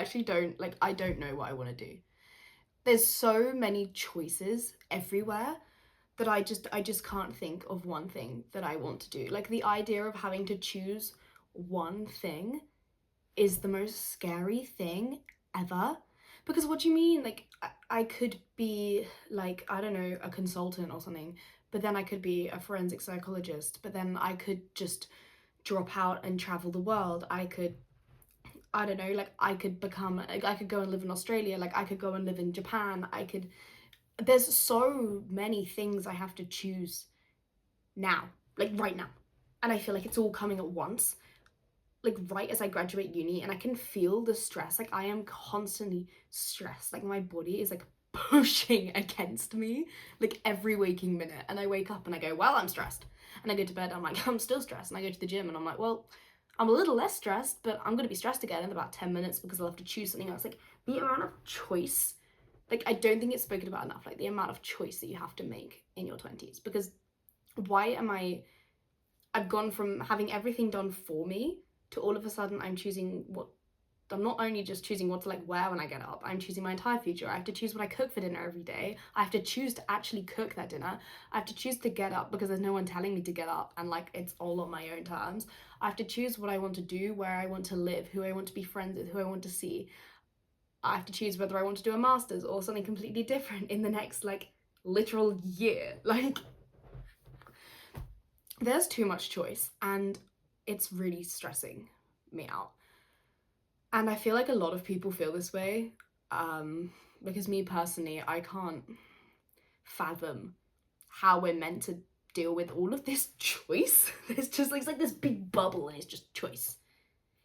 actually don't, like, I don't know what I want to do. There's so many choices everywhere that I just can't think of one thing that I want to do. Like, the idea of having to choose one thing is the most scary thing ever. Because what do you mean? Like, I could be, like, I don't know, a consultant or something, but then I could be a forensic psychologist, but then I could just drop out and travel the world. I could, I don't know, like, I could become, like, I could go and live in Australia, like, I could go and live in Japan. There's so many things I have to choose now, like, right now. And I feel like it's all coming at once, like, right as I graduate uni, and I can feel the stress. Like, I am constantly stressed. Like, my body is like pushing against me, like, every waking minute. And I wake up and I go, well, I'm stressed. And I go to bed, I'm like, I'm still stressed. And I go to the gym and I'm like, well, I'm a little less stressed, but I'm gonna be stressed again in about 10 minutes because I'll have to choose something else. Like, the amount of choice, like, I don't think it's spoken about enough, like, the amount of choice that you have to make in your 20s. Because why am I've gone from having everything done for me to all of a sudden I'm not only just choosing what to, like, wear when I get up, I'm choosing my entire future. I have to choose what I cook for dinner every day. I have to choose to actually cook that dinner. I have to choose to get up because there's no one telling me to get up, and, like, it's all on my own terms. I have to choose what I want to do, where I want to live, who I want to be friends with, who I want to see. I have to choose whether I want to do a master's or something completely different in the next, like, literal year. Like, there's too much choice, and it's really stressing me out. And I feel like a lot of people feel this way, because me personally, I can't fathom how we're meant to deal with all of this choice. It's just like, it's like this big bubble, and it's just choice.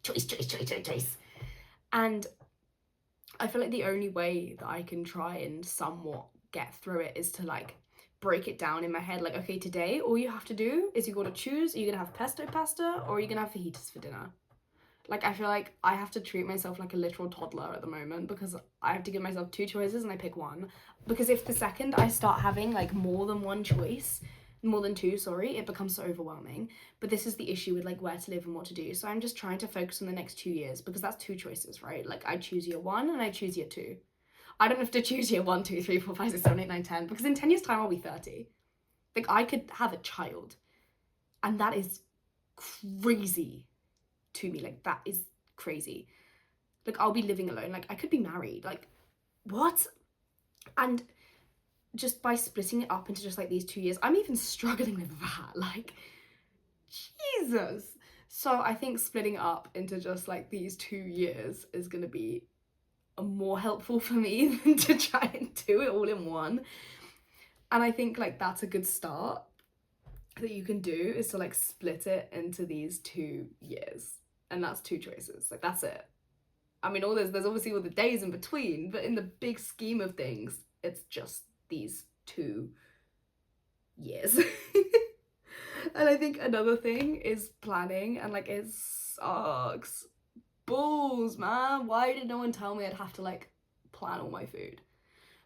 Choice, choice, choice, choice, choice. And I feel like the only way that I can try and somewhat get through it is to, like, break it down in my head. Like, okay, today all you have to do is you gotta choose, are you gonna have pesto pasta or are you gonna have fajitas for dinner? Like, I feel like I have to treat myself like a literal toddler at the moment because I have to give myself two choices and I pick one. Because if the second I start having, like, more than one choice, more than two, sorry, it becomes so overwhelming. But this is the issue with, like, where to live and what to do. So I'm just trying to focus on the next 2 years because that's two choices, right? Like, I choose year one and I choose year two. I don't have to choose year 1, 2, 3, 4, 5, 6, 7, 8, 9, 10 because in 10 years' time I'll be 30. Like, I could have a child, and that is crazy to me. Like, that is crazy. Like, I'll be living alone. Like, I could be married. Like, what? And just by splitting it up into just, like, these 2 years, I'm even struggling with that. Like, Jesus. So I think splitting it up into just, like, these 2 years is gonna be more helpful for me than to try and do it all in one. And I think, like, that's a good start that you can do, is to, like, split it into these 2 years. And that's two choices. Like, that's it. I mean, there's obviously all the days in between, but in the big scheme of things, it's just these 2 years. And I think another thing is planning, and, like, it sucks balls, man. Why did no one tell me I'd have to, like, plan all my food?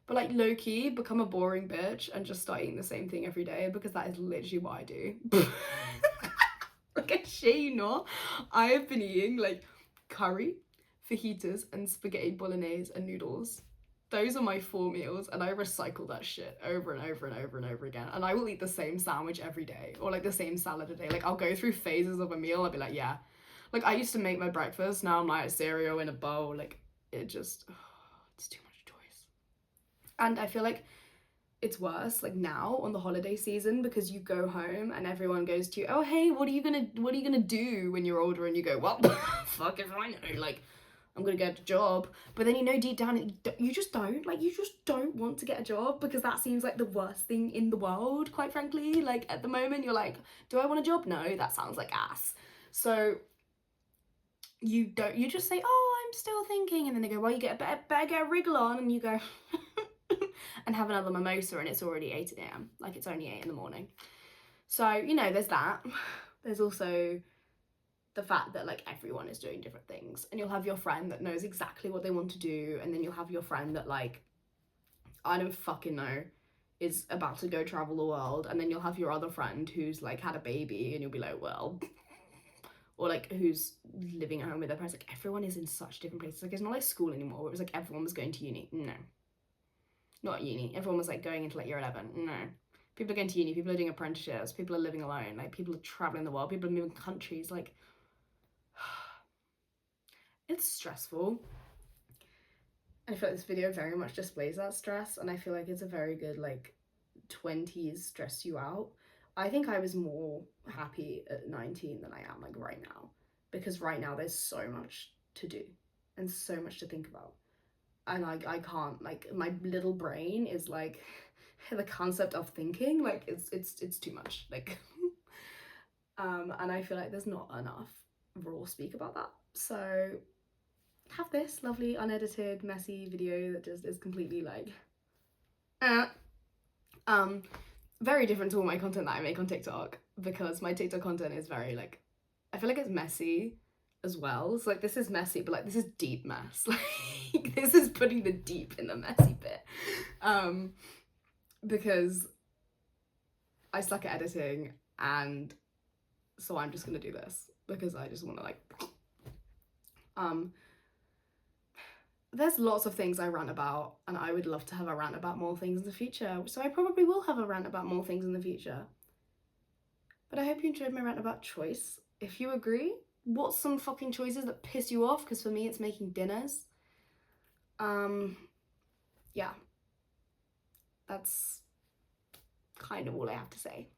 But, like, low-key, become a boring bitch and just start eating the same thing every day, because that is literally what I do. Like, I shit you not, I have been eating, like, curry, fajitas, and spaghetti bolognese and noodles. Those are my 4 meals, and I recycle that shit over and over and over and over again. And I will eat the same sandwich every day, or, like, the same salad a day. Like, I'll go through phases of a meal, I'll be like, yeah. Like, I used to make my breakfast, now I'm like cereal in a bowl. Like, it just, it's too much choice. And I feel like it's worse, like, now on the holiday season, because you go home and everyone goes to you, oh, hey, what are you gonna do when you're older? And you go, well, fuck if I know, like, I'm gonna get a job. But then, you know, deep down, you just don't want to get a job, because that seems like the worst thing in the world, quite frankly. Like, at the moment, you're like, do I want a job? No, that sounds like ass. So you just say, oh, I'm still thinking. And then they go, well, you better get a wriggle on. And you go, and have another mimosa, and it's already 8 a.m. Like, it's only 8 in the morning. So, you know, there's that. There's also the fact that, like, everyone is doing different things, and you'll have your friend that knows exactly what they want to do, and then you'll have your friend that, like, I don't fucking know, is about to go travel the world, and then you'll have your other friend who's, like, had a baby, and you'll be like, well, or like who's living at home with their parents. Like everyone is in such different places. Like it's not like school anymore where it was like everyone was going to uni. No, not uni. Everyone was like going into like year 11. No, people are going to uni. People are doing apprenticeships. People are living alone. Like people are traveling the world. People are moving countries. Like it's stressful. I feel like this video very much displays that stress, and I feel like it's a very good like 20s stress you out. I think I was more happy at 19 than I am like right now, because right now there's so much to do and so much to think about, and I can't, like my little brain is like the concept of thinking like it's too much like and I feel like there's not enough raw speak about that. So have this lovely unedited messy video that just is completely like very different to all my content that I make on TikTok, because my TikTok content is very like, I feel like it's messy as well. So like this is messy, but like this is deep mess. Like this is putting the deep in the messy bit. Because I suck at editing, and so I'm just gonna do this because I just wanna like there's lots of things I rant about, and I would love to have a rant about more things in the future, so I probably will have a rant about more things in the future. But I hope you enjoyed my rant about choice. If you agree, what's some fucking choices that piss you off? Because for me, it's making dinners. Yeah. That's kind of all I have to say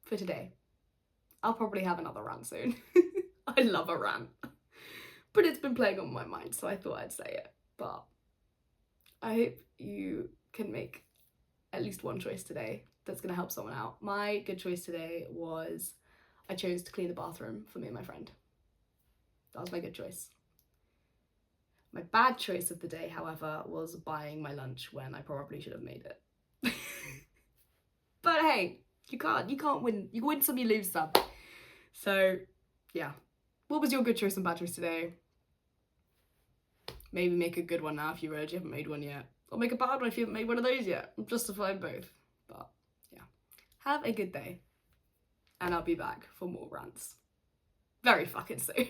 for today. I'll probably have another rant soon. I love a rant. But it's been playing on my mind, so I thought I'd say it. But I hope you can make at least one choice today that's going to help someone out. My good choice today was I chose to clean the bathroom for me and my friend. That was my good choice. My bad choice of the day, however, was buying my lunch when I probably should have made it. But hey, you can't win. You win some, you lose some. So yeah. What was your good choice and bad choice today? Maybe make a good one now if you realize you haven't made one yet. Or make a bad one if you haven't made one of those yet. I'm justifying both. But yeah. Have a good day. And I'll be back for more rants very fucking soon.